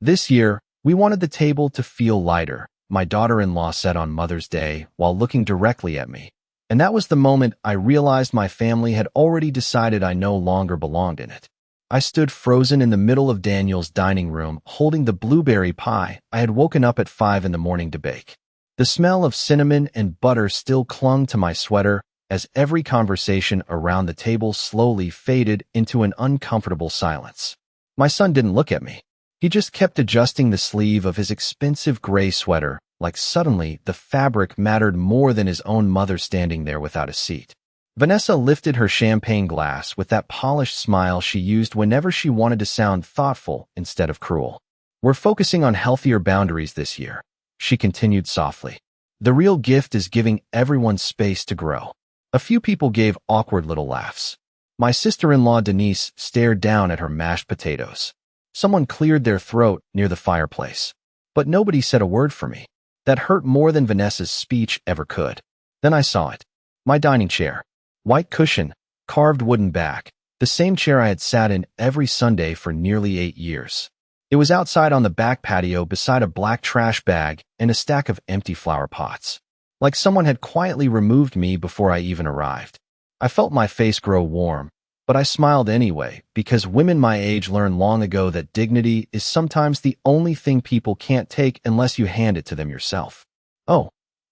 This year, we wanted the table to feel lighter, my daughter-in-law said on Mother's Day while looking directly at me. And that was the moment I realized my family had already decided I no longer belonged in it. I stood frozen in the middle of Daniel's dining room, holding the blueberry pie I had woken up at 5 in the morning to bake. The smell of cinnamon and butter still clung to my sweater as every conversation around the table slowly faded into an uncomfortable silence. My son didn't look at me. He just kept adjusting the sleeve of his expensive gray sweater, like suddenly the fabric mattered more than his own mother standing there without a seat. Vanessa lifted her champagne glass with that polished smile she used whenever she wanted to sound thoughtful instead of cruel. We're focusing on healthier boundaries this year, she continued softly. The real gift is giving everyone space to grow. A few people gave awkward little laughs. My sister-in-law Denise stared down at her mashed potatoes. Someone cleared their throat near the fireplace. But nobody said a word for me. That hurt more than Vanessa's speech ever could. Then I saw it. My dining chair. White cushion, carved wooden back, the same chair I had sat in every Sunday for nearly 8 years. It was outside on the back patio beside a black trash bag and a stack of empty flower pots. Like someone had quietly removed me before I even arrived. I felt my face grow warm, but I smiled anyway because women my age learned long ago that dignity is sometimes the only thing people can't take unless you hand it to them yourself. Oh,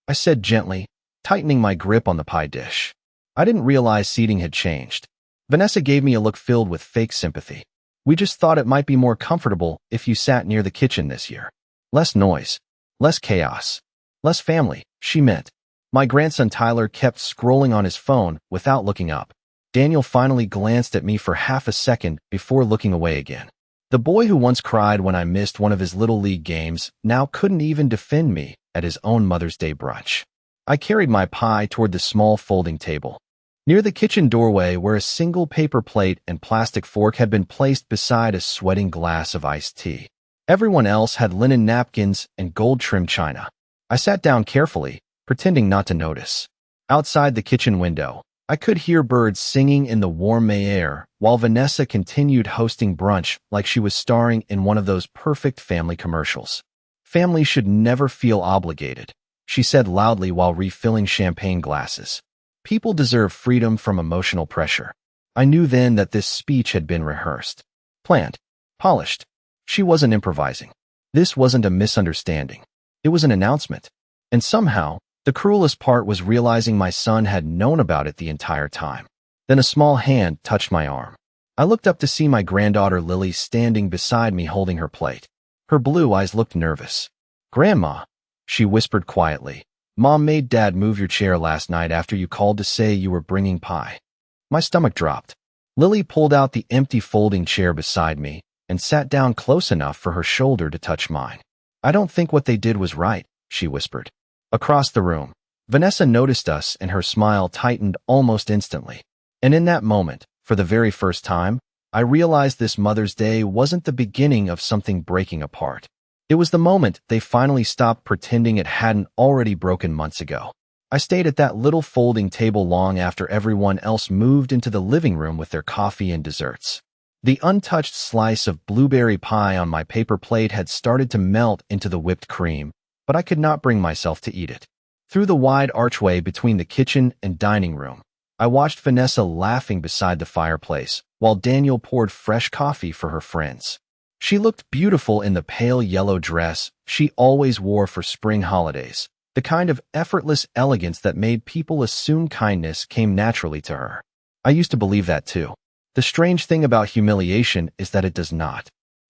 I said gently, tightening my grip on the pie dish. I didn't realize seating had changed. Vanessa gave me a look filled with fake sympathy. We just thought it might be more comfortable if you sat near the kitchen this year. Less noise, less chaos, less family, she meant. My grandson Tyler kept scrolling on his phone without looking up. Daniel finally glanced at me for half a second before looking away again. The boy who once cried when I missed one of his Little League games now couldn't even defend me at his own Mother's Day brunch. I carried my pie toward the small folding table. Near the kitchen doorway where a single paper plate and plastic fork had been placed beside a sweating glass of iced tea. Everyone else had linen napkins and gold-trimmed china. I sat down carefully, pretending not to notice. Outside the kitchen window, I could hear birds singing in the warm May air while Vanessa continued hosting brunch like she was starring in one of those perfect family commercials. Families should never feel obligated, she said loudly while refilling champagne glasses. People deserve freedom from emotional pressure. I knew then that this speech had been rehearsed, planned, polished. She wasn't improvising. This wasn't a misunderstanding. It was an announcement. And somehow, the cruelest part was realizing my son had known about it the entire time. Then a small hand touched my arm. I looked up to see my granddaughter Lily standing beside me holding her plate. Her blue eyes looked nervous. "Grandma," she whispered quietly, "Mom made Dad move your chair last night after you called to say you were bringing pie." My stomach dropped. Lily pulled out the empty folding chair beside me and sat down close enough for her shoulder to touch mine. "I don't think what they did was right," she whispered. Across the room, Vanessa noticed us and her smile tightened almost instantly. And in that moment, for the very first time, I realized this Mother's Day wasn't the beginning of something breaking apart. It was the moment they finally stopped pretending it hadn't already broken months ago. I stayed at that little folding table long after everyone else moved into the living room with their coffee and desserts. The untouched slice of blueberry pie on my paper plate had started to melt into the whipped cream, but I could not bring myself to eat it. Through the wide archway between the kitchen and dining room, I watched Vanessa laughing beside the fireplace while Daniel poured fresh coffee for her friends. She looked beautiful in the pale yellow dress she always wore for spring holidays, the kind of effortless elegance that made people assume kindness came naturally to her. I used to believe that too. The strange thing about humiliation is that it does not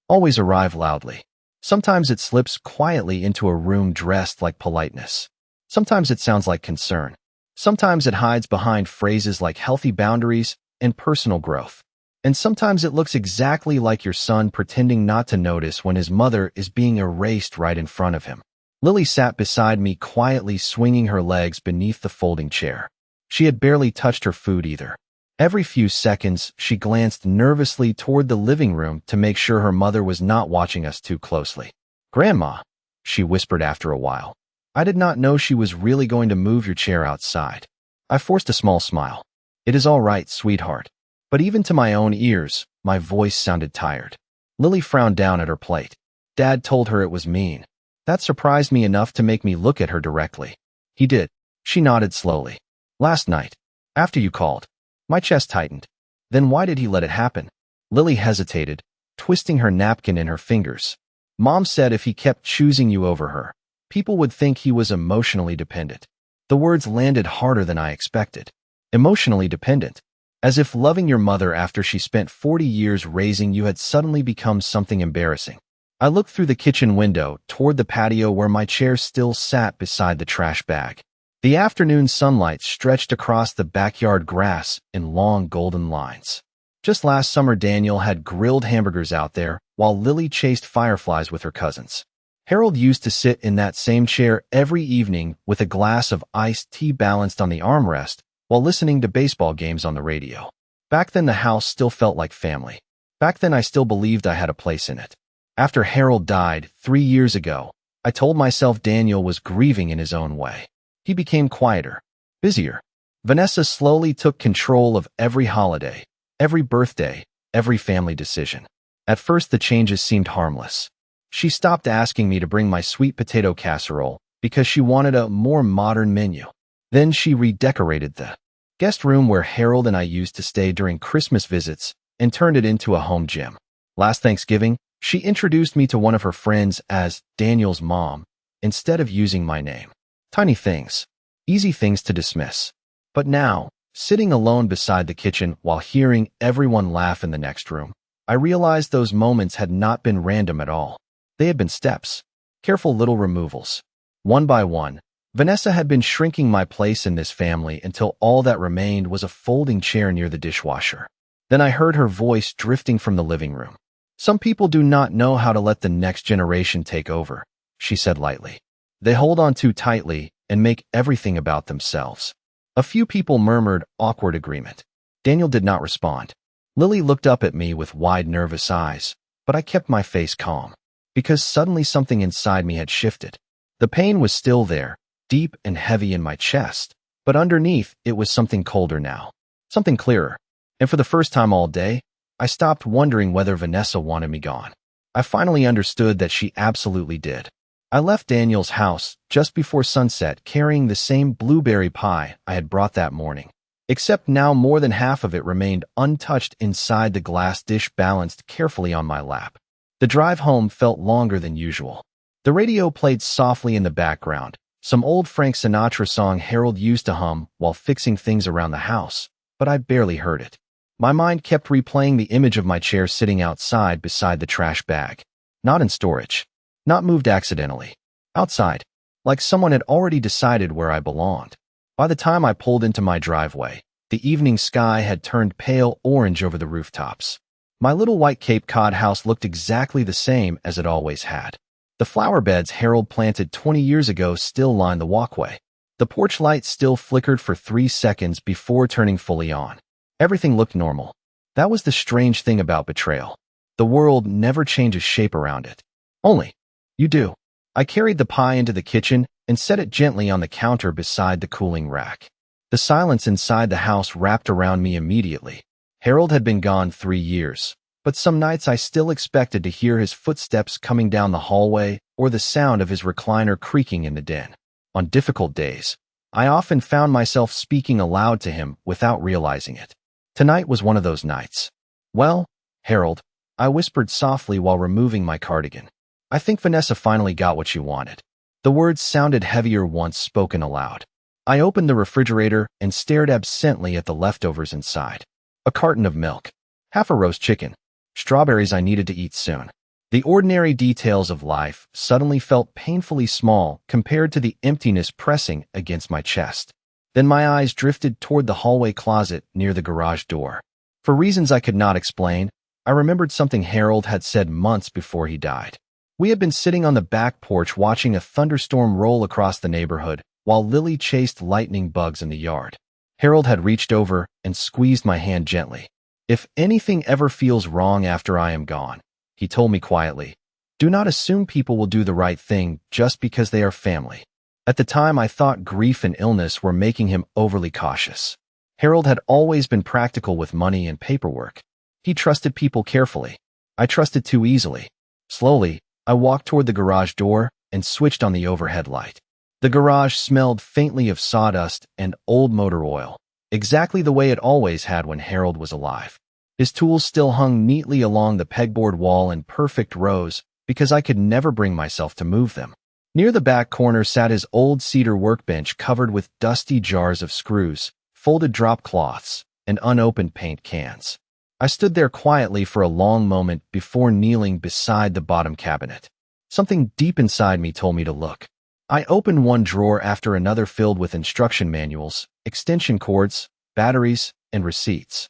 always arrive loudly. Sometimes it slips quietly into a room dressed like politeness. Sometimes it sounds like concern. Sometimes it hides behind phrases like healthy boundaries and personal growth. And sometimes it looks exactly like your son pretending not to notice when his mother is being erased right in front of him. Lily sat beside me quietly swinging her legs beneath the folding chair. She had barely touched her food either. Every few seconds, she glanced nervously toward the living room to make sure her mother was not watching us too closely. "Grandma," she whispered after a while. "I did not know she was really going to move your chair outside." I forced a small smile. "It is all right, sweetheart." But even to my own ears, my voice sounded tired. Lily frowned down at her plate. Dad told her it was mean. That surprised me enough to make me look at her directly. He did. She nodded slowly. Last night. After you called. My chest tightened. Then why did he let it happen? Lily hesitated, twisting her napkin in her fingers. Mom said if he kept choosing you over her, people would think he was emotionally dependent. The words landed harder than I expected. Emotionally dependent. As if loving your mother after she spent 40 years raising you had suddenly become something embarrassing. I looked through the kitchen window toward the patio where my chair still sat beside the trash bag. The afternoon sunlight stretched across the backyard grass in long golden lines. Just last summer, Daniel had grilled hamburgers out there while Lily chased fireflies with her cousins. Harold used to sit in that same chair every evening with a glass of iced tea balanced on the armrest while listening to baseball games on the radio. Back then, the house still felt like family. Back then, I still believed I had a place in it. After Harold died 3 years ago, I told myself Daniel was grieving in his own way. He became quieter, busier. Vanessa slowly took control of every holiday, every birthday, every family decision. At first, the changes seemed harmless. She stopped asking me to bring my sweet potato casserole because she wanted a more modern menu. Then she redecorated the guest room where Harold and I used to stay during Christmas visits and turned it into a home gym. Last Thanksgiving, she introduced me to one of her friends as Daniel's mom instead of using my name. Tiny things, easy things to dismiss. But now, sitting alone beside the kitchen while hearing everyone laugh in the next room, I realized those moments had not been random at all. They had been steps, careful little removals. One by one, Vanessa had been shrinking my place in this family until all that remained was a folding chair near the dishwasher. Then I heard her voice drifting from the living room. Some people do not know how to let the next generation take over, she said lightly. They hold on too tightly and make everything about themselves. A few people murmured awkward agreement. Daniel did not respond. Lily looked up at me with wide, nervous eyes, but I kept my face calm, because suddenly something inside me had shifted. The pain was still there, deep and heavy in my chest, but underneath it was something colder now, something clearer. And for the first time all day, I stopped wondering whether Vanessa wanted me gone. I finally understood that she absolutely did. I left Daniel's house just before sunset carrying the same blueberry pie I had brought that morning, except now more than half of it remained untouched inside the glass dish balanced carefully on my lap. The drive home felt longer than usual. The radio played softly in the background, some old Frank Sinatra song Harold used to hum while fixing things around the house, but I barely heard it. My mind kept replaying the image of my chair sitting outside beside the trash bag. Not in storage. Not moved accidentally. Outside. Like someone had already decided where I belonged. By the time I pulled into my driveway, the evening sky had turned pale orange over the rooftops. My little white Cape Cod house looked exactly the same as it always had. The flower beds Harold planted 20 years ago still lined the walkway. The porch light still flickered for 3 seconds before turning fully on. Everything looked normal. That was the strange thing about betrayal. The world never changes shape around it. Only, you do. I carried the pie into the kitchen and set it gently on the counter beside the cooling rack. The silence inside the house wrapped around me immediately. Harold had been gone 3 years, but some nights I still expected to hear his footsteps coming down the hallway or the sound of his recliner creaking in the den. On difficult days, I often found myself speaking aloud to him without realizing it. Tonight was one of those nights. Well, Harold, I whispered softly while removing my cardigan. I think Vanessa finally got what she wanted. The words sounded heavier once spoken aloud. I opened the refrigerator and stared absently at the leftovers inside. A carton of milk, half a roast chicken, strawberries I needed to eat soon. The ordinary details of life suddenly felt painfully small compared to the emptiness pressing against my chest. Then my eyes drifted toward the hallway closet near the garage door. For reasons I could not explain, I remembered something Harold had said months before he died. We had been sitting on the back porch watching a thunderstorm roll across the neighborhood while Lily chased lightning bugs in the yard. Harold had reached over and squeezed my hand gently. If anything ever feels wrong after I am gone, he told me quietly, do not assume people will do the right thing just because they are family. At the time, I thought grief and illness were making him overly cautious. Harold had always been practical with money and paperwork. He trusted people carefully. I trusted too easily. Slowly, I walked toward the garage door and switched on the overhead light. The garage smelled faintly of sawdust and old motor oil, exactly the way it always had when Harold was alive. His tools still hung neatly along the pegboard wall in perfect rows because I could never bring myself to move them. Near the back corner sat his old cedar workbench covered with dusty jars of screws, folded drop cloths, and unopened paint cans. I stood there quietly for a long moment before kneeling beside the bottom cabinet. Something deep inside me told me to look. I opened one drawer after another filled with instruction manuals, extension cords, batteries, and receipts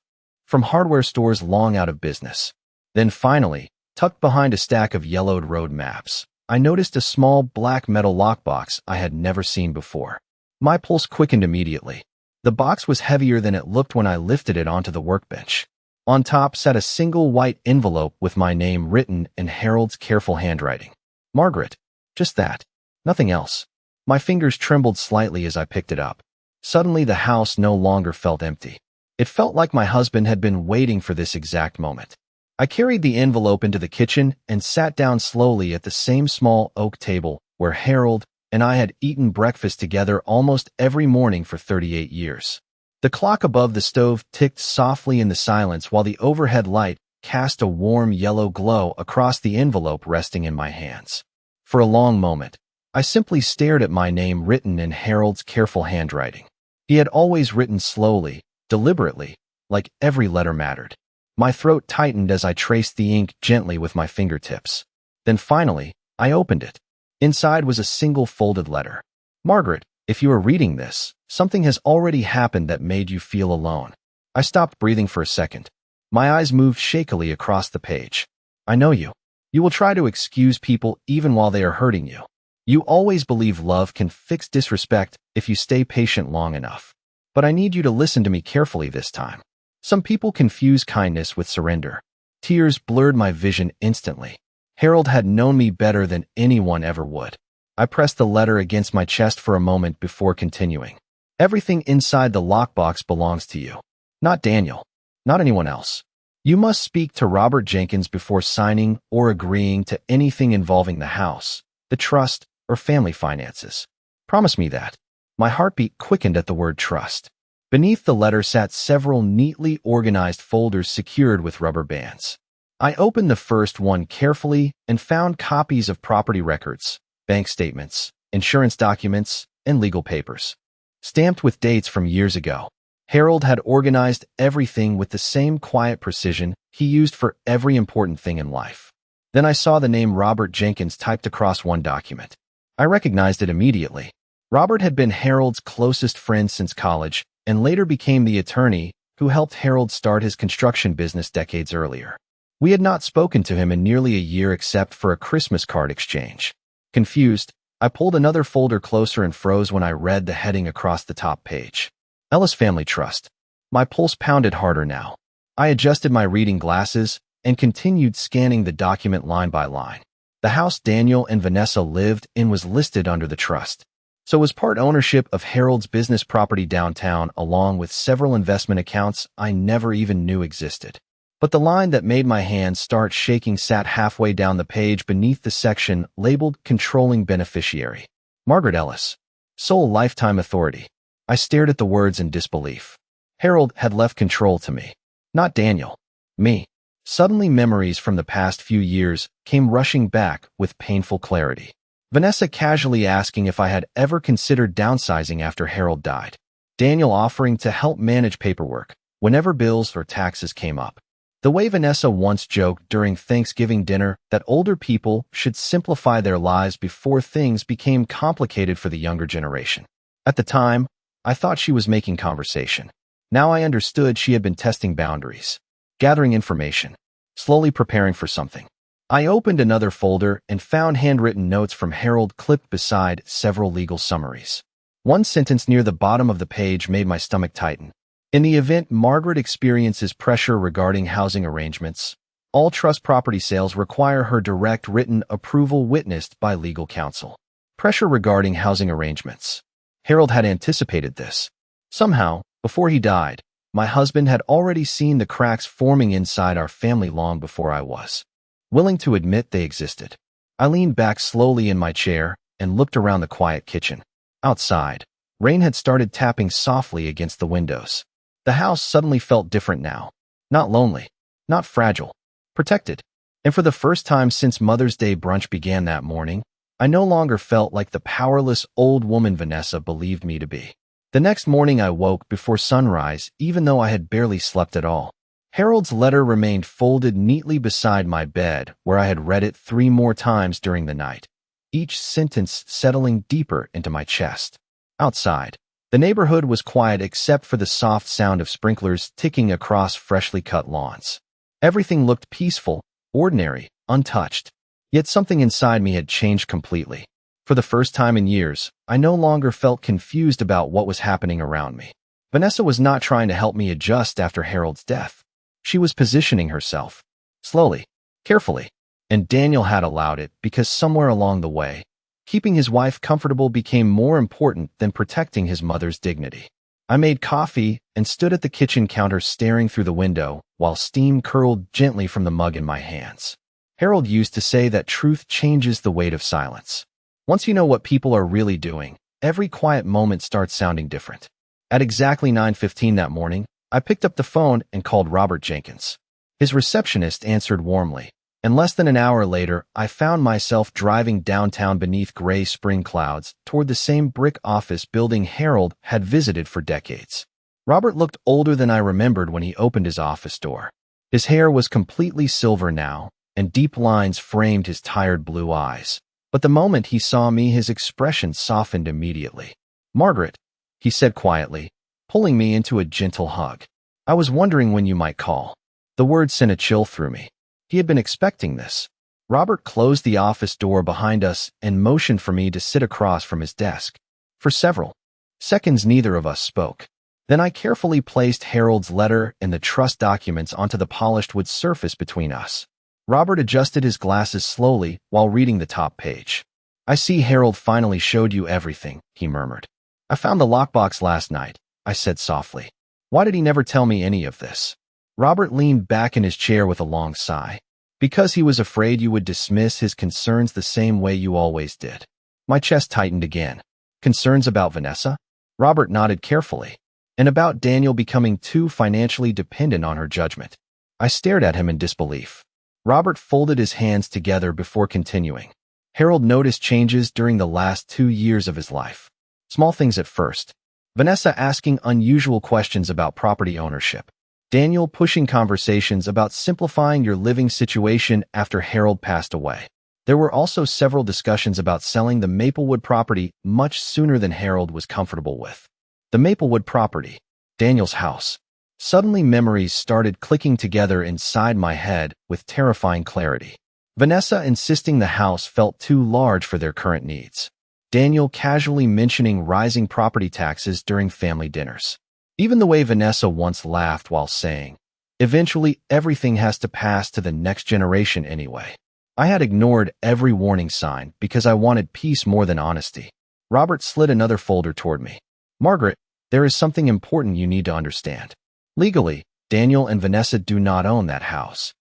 from hardware stores long out of business. Then finally, tucked behind a stack of yellowed road maps, I noticed a small black metal lockbox I had never seen before. My pulse quickened immediately. The box was heavier than it looked when I lifted it onto the workbench. On top sat a single white envelope with my name written in Harold's careful handwriting. Margaret. Just that. Nothing else. My fingers trembled slightly as I picked it up. Suddenly the house no longer felt empty. It felt like my husband had been waiting for this exact moment. I carried the envelope into the kitchen and sat down slowly at the same small oak table where Harold and I had eaten breakfast together almost every morning for 38 years. The clock above the stove ticked softly in the silence while the overhead light cast a warm yellow glow across the envelope resting in my hands. For a long moment, I simply stared at my name written in Harold's careful handwriting. He had always written slowly, deliberately, like every letter mattered. My throat tightened as I traced the ink gently with my fingertips. Then finally, I opened it. Inside was a single folded letter. Margaret, if you are reading this, something has already happened that made you feel alone. I stopped breathing for a second. My eyes moved shakily across the page. I know you. You will try to excuse people even while they are hurting you. You always believe love can fix disrespect if you stay patient long enough. But I need you to listen to me carefully this time. Some people confuse kindness with surrender. Tears blurred my vision instantly. Harold had known me better than anyone ever would. I pressed the letter against my chest for a moment before continuing. Everything inside the lockbox belongs to you. Not Daniel. Not anyone else. You must speak to Robert Jenkins before signing or agreeing to anything involving the house, the trust, or family finances. Promise me that. My heartbeat quickened at the word trust. Beneath the letter sat several neatly organized folders secured with rubber bands. I opened the first one carefully and found copies of property records, bank statements, insurance documents, and legal papers. Stamped with dates from years ago. Harold had organized everything with the same quiet precision he used for every important thing in life. Then I saw the name Robert Jenkins typed across one document. I recognized it immediately. Robert had been Harold's closest friend since college and later became the attorney who helped Harold start his construction business decades earlier. We had not spoken to him in nearly a year except for a Christmas card exchange. Confused, I pulled another folder closer and froze when I read the heading across the top page. Ellis Family Trust. My pulse pounded harder now. I adjusted my reading glasses and continued scanning the document line by line. The house Daniel and Vanessa lived in was listed under the trust. So was part ownership of Harold's business property downtown along with several investment accounts I never even knew existed. But the line that made my hands start shaking sat halfway down the page beneath the section labeled Controlling Beneficiary. Margaret Ellis. Sole lifetime authority. I stared at the words in disbelief. Harold had left control to me. Not Daniel. Me. Suddenly memories from the past few years came rushing back with painful clarity. Vanessa casually asking if I had ever considered downsizing after Harold died. Daniel offering to help manage paperwork whenever bills or taxes came up. The way Vanessa once joked during Thanksgiving dinner that older people should simplify their lives before things became complicated for the younger generation. At the time, I thought she was making conversation. Now I understood she had been testing boundaries, gathering information, slowly preparing for something. I opened another folder and found handwritten notes from Harold clipped beside several legal summaries. One sentence near the bottom of the page made my stomach tighten. In the event Margaret experiences pressure regarding housing arrangements, all trust property sales require her direct written approval witnessed by legal counsel. Pressure regarding housing arrangements. Harold had anticipated this. Somehow, before he died, my husband had already seen the cracks forming inside our family long before I was willing to admit they existed. I leaned back slowly in my chair and looked around the quiet kitchen. Outside, rain had started tapping softly against the windows. The house suddenly felt different now. Not lonely, not fragile, protected. And for the first time since Mother's Day brunch began that morning, I no longer felt like the powerless old woman Vanessa believed me to be. The next morning I woke before sunrise, even though I had barely slept at all. Harold's letter remained folded neatly beside my bed, where I had read it 3 more times during the night, each sentence settling deeper into my chest. Outside, the neighborhood was quiet except for the soft sound of sprinklers ticking across freshly cut lawns. Everything looked peaceful, ordinary, untouched. Yet something inside me had changed completely. For the first time in years, I no longer felt confused about what was happening around me. Vanessa was not trying to help me adjust after Harold's death. She was positioning herself, slowly, carefully, and Daniel had allowed it because somewhere along the way, keeping his wife comfortable became more important than protecting his mother's dignity. I made coffee and stood at the kitchen counter staring through the window while steam curled gently from the mug in my hands. Harold used to say that truth changes the weight of silence. Once you know what people are really doing, every quiet moment starts sounding different. At exactly 9:15 that morning, I picked up the phone and called Robert Jenkins. His receptionist answered warmly, and less than an hour later, I found myself driving downtown beneath gray spring clouds toward the same brick office building Harold had visited for decades. Robert looked older than I remembered when he opened his office door. His hair was completely silver now, and deep lines framed his tired blue eyes. But the moment he saw me, his expression softened immediately. "Margaret," he said quietly, pulling me into a gentle hug. "I was wondering when you might call." The word sent a chill through me. He had been expecting this. Robert closed the office door behind us and motioned for me to sit across from his desk. For several seconds, neither of us spoke. Then I carefully placed Harold's letter and the trust documents onto the polished wood surface between us. Robert adjusted his glasses slowly while reading the top page. "I see Harold finally showed you everything," he murmured. "I found the lockbox last night," I said softly. "Why did he never tell me any of this?" Robert leaned back in his chair with a long sigh. "Because he was afraid you would dismiss his concerns the same way you always did." My chest tightened again. "Concerns about Vanessa?" Robert nodded carefully. "And about Daniel becoming too financially dependent on her judgment." I stared at him in disbelief. Robert folded his hands together before continuing. "Harold noticed changes during the last 2 years of his life. Small things at first. Vanessa asking unusual questions about property ownership. Daniel pushing conversations about simplifying your living situation after Harold passed away. There were also several discussions about selling the Maplewood property much sooner than Harold was comfortable with. The Maplewood property, Daniel's house. Suddenly memories started clicking together inside my head with terrifying clarity. Vanessa insisting the house felt too large for their current needs. Daniel casually mentioning rising property taxes during family dinners. Even the way Vanessa once laughed while saying, "Eventually everything has to pass to the next generation anyway." I had ignored every warning sign because I wanted peace more than honesty. Robert slid another folder toward me. "Margaret, there is something important you need to understand. Legally, Daniel and Vanessa do not own that house."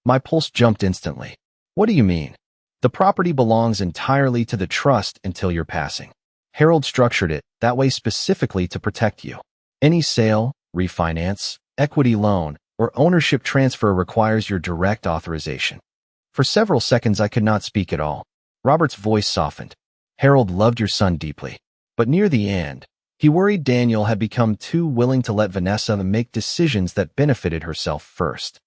My pulse jumped instantly. "What do you mean?" "The property belongs entirely to the trust until your passing. Harold structured it that way specifically to protect you. Any sale, refinance, equity loan, or ownership transfer requires your direct authorization." For several seconds I could not speak at all. Robert's voice softened. "Harold loved your son deeply. But near the end, he worried Daniel had become too willing to let Vanessa make decisions that benefited herself first."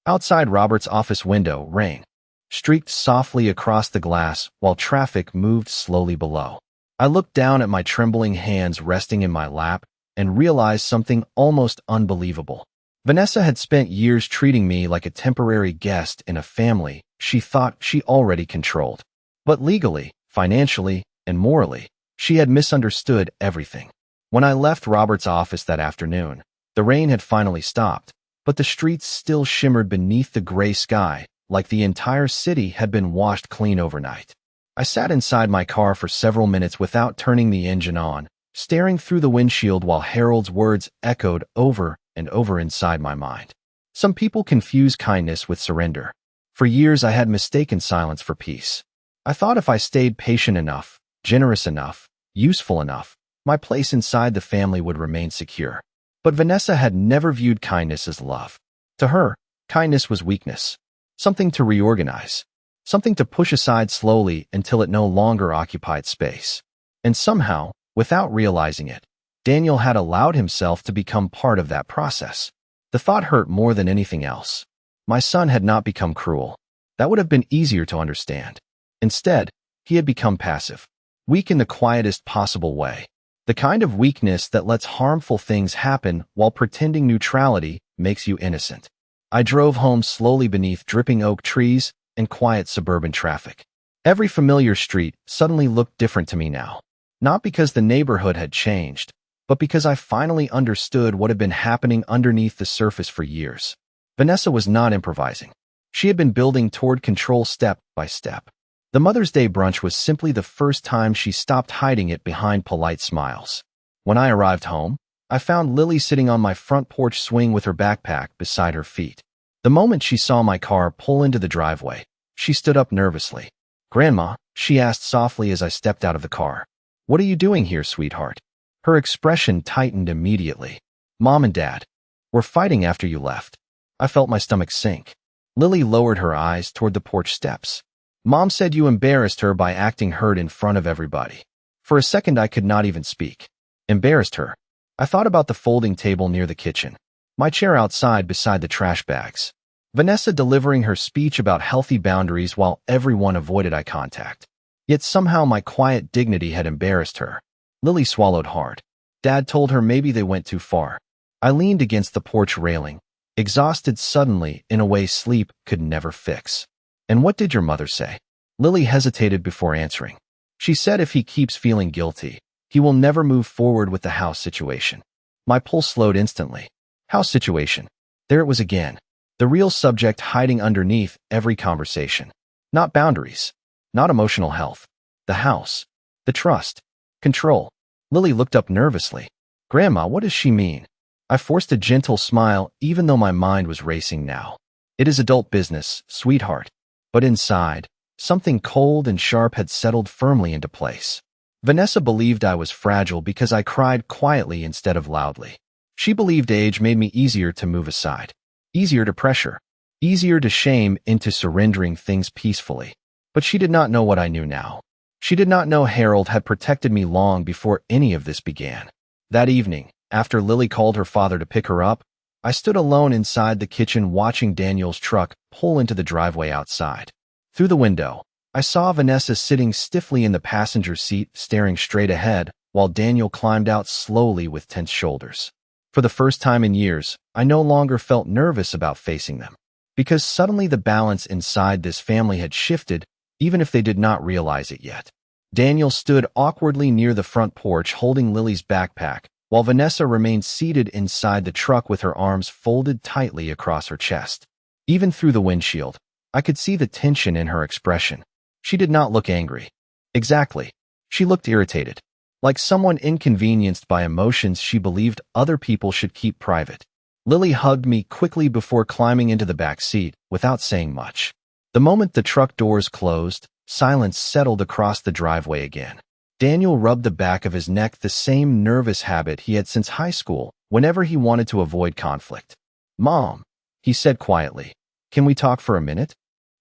Outside Robert's office window, rain streaked softly across the glass while traffic moved slowly below. I looked down at my trembling hands resting in my lap and realized something almost unbelievable. Vanessa had spent years treating me like a temporary guest in a family she thought she already controlled. But legally, financially, and morally, she had misunderstood everything. When I left Robert's office that afternoon, the rain had finally stopped, but the streets still shimmered beneath the gray sky like the entire city had been washed clean overnight. I sat inside my car for several minutes without turning the engine on, staring through the windshield while Harold's words echoed over and over inside my mind. Some people confuse kindness with surrender. For years I had mistaken silence for peace. I thought if I stayed patient enough, generous enough, useful enough, my place inside the family would remain secure. But Vanessa had never viewed kindness as love. To her, kindness was weakness, something to reorganize, something to push aside slowly until it no longer occupied space. And somehow, without realizing it, Daniel had allowed himself to become part of that process. The thought hurt more than anything else. My son had not become cruel. That would have been easier to understand. Instead, he had become passive, weak in the quietest possible way. The kind of weakness that lets harmful things happen while pretending neutrality makes you innocent. I drove home slowly beneath dripping oak trees and quiet suburban traffic. Every familiar street suddenly looked different to me now. Not because the neighborhood had changed, but because I finally understood what had been happening underneath the surface for years. Vanessa was not improvising. She had been building toward control step by step. The Mother's Day brunch was simply the first time she stopped hiding it behind polite smiles. When I arrived home, I found Lily sitting on my front porch swing with her backpack beside her feet. The moment she saw my car pull into the driveway, she stood up nervously. "Grandma," she asked softly as I stepped out of the car. "What are you doing here, sweetheart?" Her expression tightened immediately. "Mom and Dad, we're fighting after you left." I felt my stomach sink. Lily lowered her eyes toward the porch steps. "Mom said you embarrassed her by acting hurt in front of everybody." For a second I could not even speak. Embarrassed her? I thought about the folding table near the kitchen, my chair outside beside the trash bags, Vanessa delivering her speech about healthy boundaries while everyone avoided eye contact. Yet somehow my quiet dignity had embarrassed her. Lily swallowed hard. Dad told her maybe they went too far. I leaned against the porch railing, exhausted suddenly in a way sleep could never fix. "And what did your mother say?" Lily hesitated before answering. "She said if he keeps feeling guilty, he will never move forward with the house situation." My pulse slowed instantly. House situation. There it was again. The real subject hiding underneath every conversation. Not boundaries. Not emotional health. The house. The trust. Control. Lily looked up nervously. "Grandma, what does she mean?" I forced a gentle smile even though my mind was racing now. "It is adult business, sweetheart." But inside, something cold and sharp had settled firmly into place. Vanessa believed I was fragile because I cried quietly instead of loudly. She believed age made me easier to move aside, easier to pressure, easier to shame into surrendering things peacefully. But she did not know what I knew now. She did not know Harold had protected me long before any of this began. That evening, after Lily called her father to pick her up, I stood alone inside the kitchen watching Daniel's truck pull into the driveway outside. Through the window, I saw Vanessa sitting stiffly in the passenger seat, staring straight ahead, while Daniel climbed out slowly with tense shoulders. For the first time in years, I no longer felt nervous about facing them, because suddenly the balance inside this family had shifted, even if they did not realize it yet. Daniel stood awkwardly near the front porch holding Lily's backpack, while Vanessa remained seated inside the truck with her arms folded tightly across her chest. Even through the windshield, I could see the tension in her expression. She did not look angry. Exactly. She looked irritated, like someone inconvenienced by emotions she believed other people should keep private. Lily hugged me quickly before climbing into the back seat, without saying much. The moment the truck doors closed, silence settled across the driveway again. Daniel rubbed the back of his neck, the same nervous habit he had since high school, whenever he wanted to avoid conflict. "Mom," he said quietly, "can we talk for a minute?"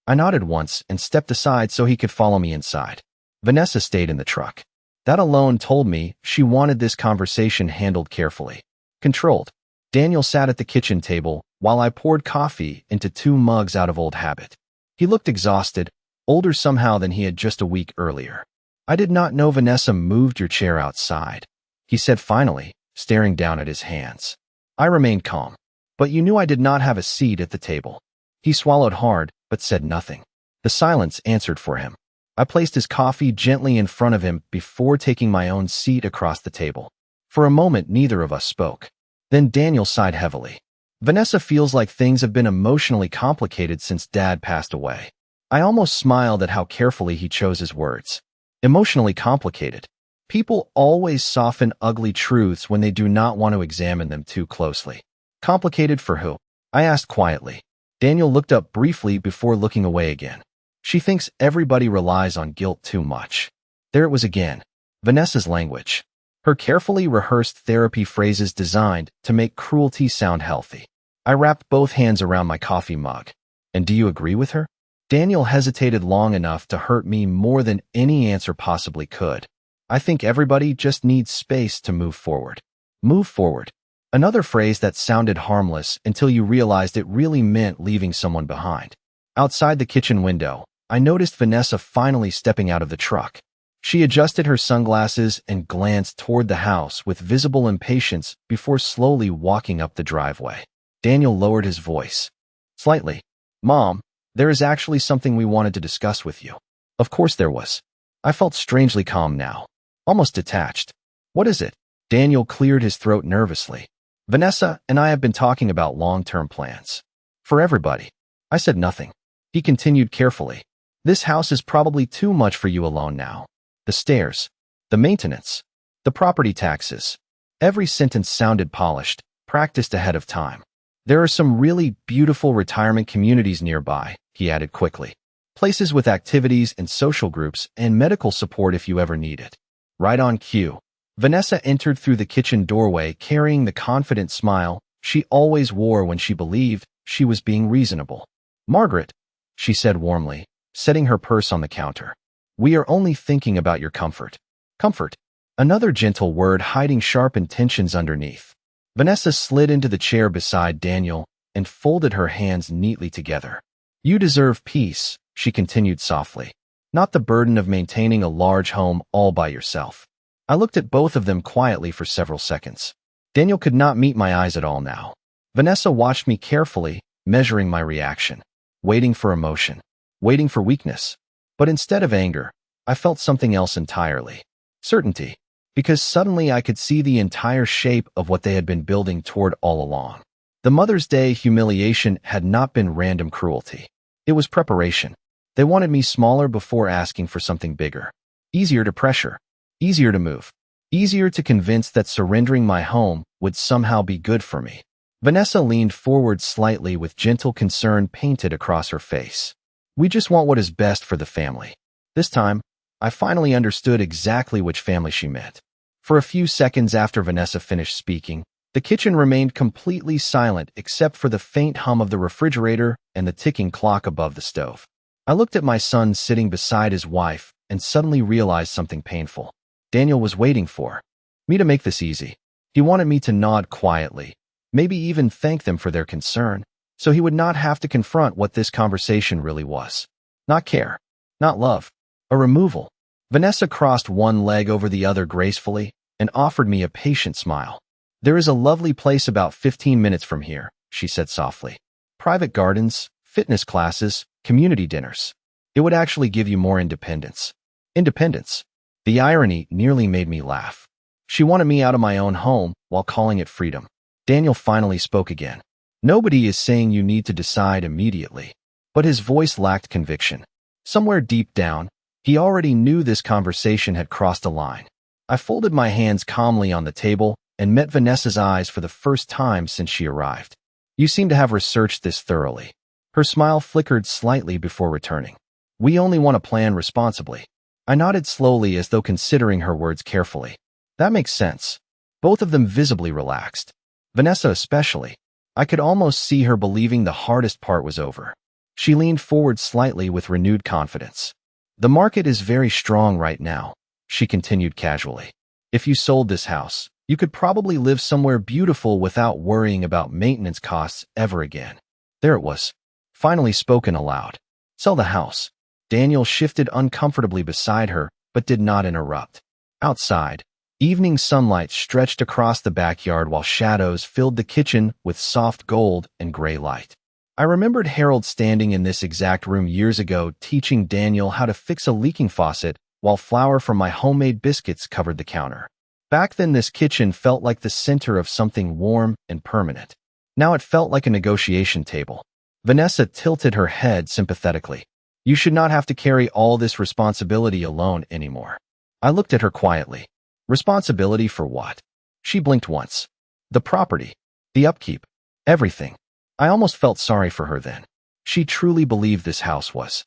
I nodded once and stepped aside so he could follow me inside. Vanessa stayed in the truck. That alone told me she wanted this conversation handled carefully, controlled. Daniel sat at the kitchen table while I poured coffee into 2 mugs out of old habit. He looked exhausted, older somehow than he had just a week earlier. "I did not know Vanessa moved your chair outside," he said finally, staring down at his hands. I remained calm. "But you knew I did not have a seat at the table." He swallowed hard, but said nothing. The silence answered for him. I placed his coffee gently in front of him before taking my own seat across the table. For a moment, neither of us spoke. Then Daniel sighed heavily. "Vanessa feels like things have been emotionally complicated since Dad passed away." I almost smiled at how carefully he chose his words. Emotionally complicated. People always soften ugly truths when they do not want to examine them too closely. Complicated for who? I asked quietly. Daniel looked up briefly before looking away again. She thinks everybody relies on guilt too much. There it was again. Vanessa's language. Her carefully rehearsed therapy phrases designed to make cruelty sound healthy. I wrapped both hands around my coffee mug. And do you agree with her? Daniel hesitated long enough to hurt me more than any answer possibly could. I think everybody just needs space to move forward. Move forward. Another phrase that sounded harmless until you realized it really meant leaving someone behind. Outside the kitchen window, I noticed Vanessa finally stepping out of the truck. She adjusted her sunglasses and glanced toward the house with visible impatience before slowly walking up the driveway. Daniel lowered his voice slightly. Mom, there is actually something we wanted to discuss with you. Of course there was. I felt strangely calm now, almost detached. What is it? Daniel cleared his throat nervously. Vanessa and I have been talking about long-term plans. For everybody. I said nothing. He continued carefully. This house is probably too much for you alone now. The stairs, the maintenance, the property taxes. Every sentence sounded polished, practiced ahead of time. There are some really beautiful retirement communities nearby, he added quickly. Places with activities and social groups and medical support if you ever need it. Right on cue. Vanessa entered through the kitchen doorway carrying the confident smile she always wore when she believed she was being reasonable. Margaret, she said warmly, setting her purse on the counter. We are only thinking about your comfort. Comfort. Another gentle word hiding sharp intentions underneath. Vanessa slid into the chair beside Daniel and folded her hands neatly together. You deserve peace, she continued softly, not the burden of maintaining a large home all by yourself. I looked at both of them quietly for several seconds. Daniel could not meet my eyes at all now. Vanessa watched me carefully, measuring my reaction, waiting for emotion, waiting for weakness. But instead of anger, I felt something else entirely. Certainty. Because suddenly I could see the entire shape of what they had been building toward all along. The Mother's Day humiliation had not been random cruelty. It was preparation. They wanted me smaller before asking for something bigger. Easier to pressure. Easier to move. Easier to convince that surrendering my home would somehow be good for me. Vanessa leaned forward slightly with gentle concern painted across her face. We just want what is best for the family. This time, I finally understood exactly which family she meant. For a few seconds after Vanessa finished speaking, the kitchen remained completely silent except for the faint hum of the refrigerator and the ticking clock above the stove. I looked at my son sitting beside his wife and suddenly realized something painful. Daniel was waiting for me to make this easy. He wanted me to nod quietly, maybe even thank them for their concern, so he would not have to confront what this conversation really was. Not care. Not love. A removal. Vanessa crossed one leg over the other gracefully and offered me a patient smile. There is a lovely place about 15 minutes from here, she said softly. Private gardens, fitness classes, community dinners. It would actually give you more independence. Independence. The irony nearly made me laugh. She wanted me out of my own home while calling it freedom. Daniel finally spoke again. Nobody is saying you need to decide immediately. But his voice lacked conviction. Somewhere deep down, he already knew this conversation had crossed a line. I folded my hands calmly on the table and met Vanessa's eyes for the first time since she arrived. You seem to have researched this thoroughly. Her smile flickered slightly before returning. We only want to plan responsibly. I nodded slowly as though considering her words carefully. That makes sense. Both of them visibly relaxed. Vanessa especially. I could almost see her believing the hardest part was over. She leaned forward slightly with renewed confidence. The market is very strong right now, she continued casually. If you sold this house, you could probably live somewhere beautiful without worrying about maintenance costs ever again. There it was, finally spoken aloud. Sell the house. Daniel shifted uncomfortably beside her, but did not interrupt. Outside, evening sunlight stretched across the backyard while shadows filled the kitchen with soft gold and gray light. I remembered Harold standing in this exact room years ago teaching Daniel how to fix a leaking faucet while flour from my homemade biscuits covered the counter. Back then this kitchen felt like the center of something warm and permanent. Now it felt like a negotiation table. Vanessa tilted her head sympathetically. You should not have to carry all this responsibility alone anymore. I looked at her quietly. Responsibility for what? She blinked once. The property. The upkeep. Everything. I almost felt sorry for her then. She truly believed this house was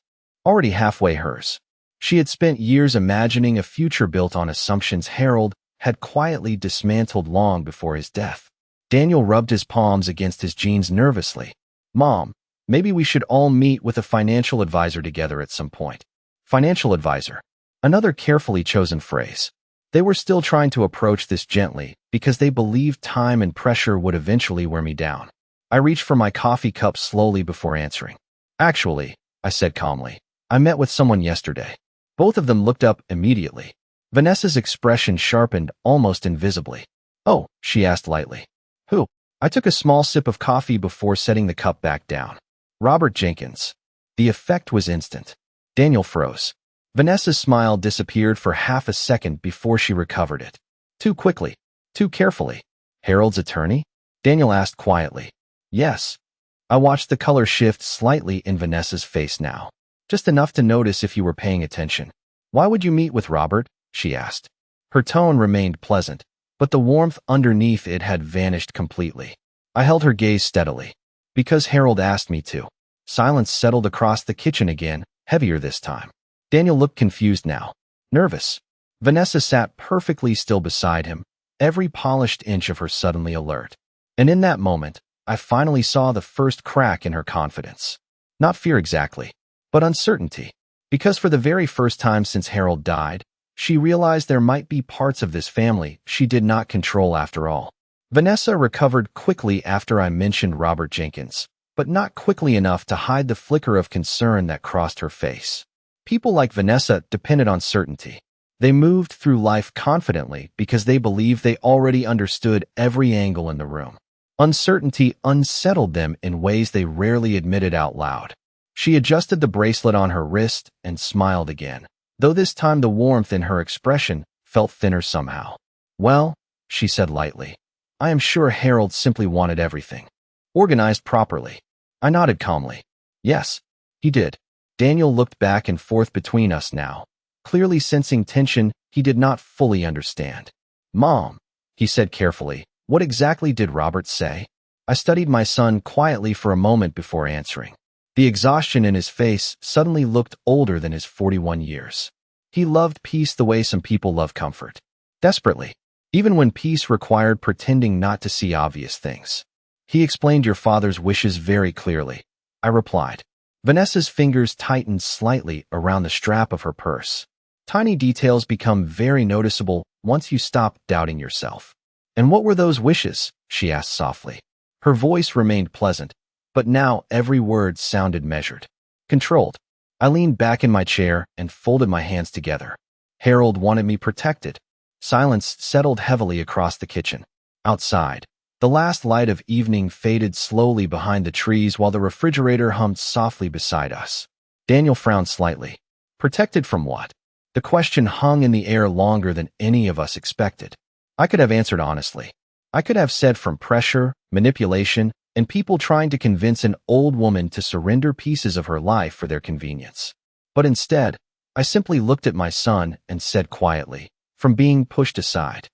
already halfway hers. She had spent years imagining a future built on assumptions Harold had quietly dismantled long before his death. Daniel rubbed his palms against his jeans nervously. Mom, maybe we should all meet with a financial advisor together at some point. Financial advisor. Another carefully chosen phrase. They were still trying to approach this gently because they believed time and pressure would eventually wear me down. I reached for my coffee cup slowly before answering. Actually, I said calmly, I met with someone yesterday. Both of them looked up immediately. Vanessa's expression sharpened almost invisibly. Oh, she asked lightly. Who? I took a small sip of coffee before setting the cup back down. Robert Jenkins. The effect was instant. Daniel froze. Vanessa's smile disappeared for half a second before she recovered it. Too quickly. Too carefully. Harold's attorney? Daniel asked quietly. Yes. I watched the color shift slightly in Vanessa's face now. Just enough to notice if you were paying attention. Why would you meet with Robert? She asked. Her tone remained pleasant, but the warmth underneath it had vanished completely. I held her gaze steadily. Because Harold asked me to. Silence settled across the kitchen again, heavier this time. Daniel looked confused now. Nervous. Vanessa sat perfectly still beside him, every polished inch of her suddenly alert. And in that moment, I finally saw the first crack in her confidence. Not fear exactly, but uncertainty. Because for the very first time since Harold died, she realized there might be parts of this family she did not control after all. Vanessa recovered quickly after I mentioned Robert Jenkins, but not quickly enough to hide the flicker of concern that crossed her face. People like Vanessa depended on certainty. They moved through life confidently because they believed they already understood every angle in the room. Uncertainty unsettled them in ways they rarely admitted out loud. She adjusted the bracelet on her wrist and smiled again, though this time the warmth in her expression felt thinner somehow. Well, she said lightly, I am sure Harold simply wanted everything organized properly. I nodded calmly. Yes, he did. Daniel looked back and forth between us now, clearly sensing tension he did not fully understand. Mom, he said carefully, what exactly did Robert say? I studied my son quietly for a moment before answering. The exhaustion in his face suddenly looked older than his 41 years. He loved peace the way some people love comfort. Desperately, even when peace required pretending not to see obvious things. He explained your father's wishes very clearly, I replied. Vanessa's fingers tightened slightly around the strap of her purse. Tiny details become very noticeable once you stop doubting yourself. And what were those wishes? She asked softly. Her voice remained pleasant, but now every word sounded measured. Controlled. I leaned back in my chair and folded my hands together. Harold wanted me protected. Silence settled heavily across the kitchen. Outside, the last light of evening faded slowly behind the trees while the refrigerator hummed softly beside us. Daniel frowned slightly. Protected from what? The question hung in the air longer than any of us expected. I could have answered honestly. I could have said from pressure, manipulation, and people trying to convince an old woman to surrender pieces of her life for their convenience. But instead, I simply looked at my son and said quietly, from being pushed aside.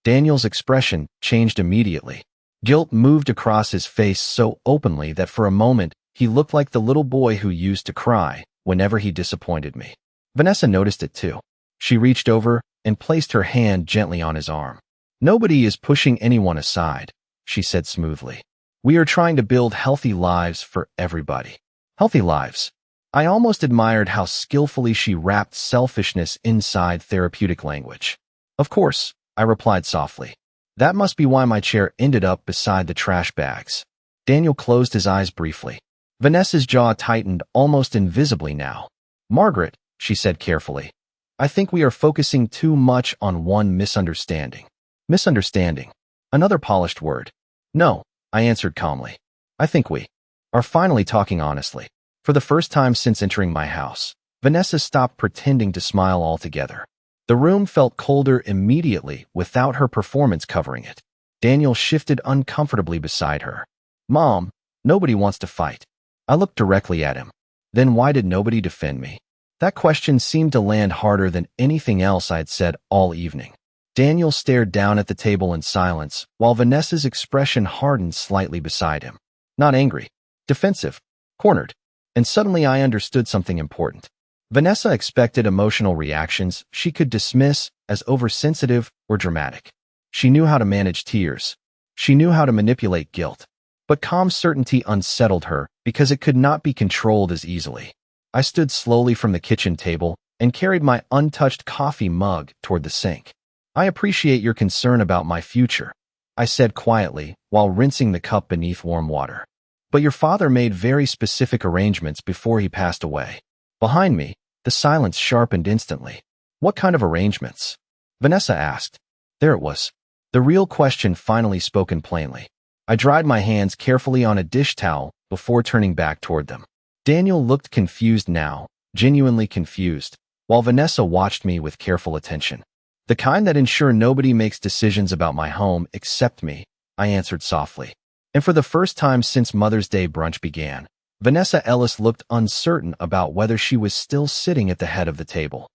Daniel's expression changed immediately. Guilt moved across his face so openly that for a moment, he looked like the little boy who used to cry whenever he disappointed me. Vanessa noticed it too. She reached over and placed her hand gently on his arm. Nobody is pushing anyone aside, she said smoothly. We are trying to build healthy lives for everybody. Healthy lives. I almost admired how skillfully she wrapped selfishness inside therapeutic language. Of course, I replied softly. That must be why my chair ended up beside the trash bags. Daniel closed his eyes briefly. Vanessa's jaw tightened almost invisibly now. Margaret, she said carefully, I think we are focusing too much on one misunderstanding. Misunderstanding. Another polished word. No, I answered calmly. I think we are finally talking honestly. For the first time since entering my house, Vanessa stopped pretending to smile altogether. The room felt colder immediately without her performance covering it. Daniel shifted uncomfortably beside her. Mom, nobody wants to fight. I looked directly at him. Then why did nobody defend me? That question seemed to land harder than anything else I had said all evening. Daniel stared down at the table in silence, while Vanessa's expression hardened slightly beside him. Not angry, defensive, cornered. And suddenly I understood something important. Vanessa expected emotional reactions she could dismiss as oversensitive or dramatic. She knew how to manage tears. She knew how to manipulate guilt. But calm certainty unsettled her because it could not be controlled as easily. I stood slowly from the kitchen table and carried my untouched coffee mug toward the sink. "I appreciate your concern about my future," I said quietly while rinsing the cup beneath warm water. "But your father made very specific arrangements before he passed away." Behind me, the silence sharpened instantly. "What kind of arrangements?" Vanessa asked. There it was. The real question finally spoken plainly. I dried my hands carefully on a dish towel before turning back toward them. Daniel looked confused now, genuinely confused, while Vanessa watched me with careful attention. "The kind that ensure nobody makes decisions about my home except me," I answered softly. And for the first time since Mother's Day brunch began, Vanessa Ellis looked uncertain about whether she was still sitting at the head of the table.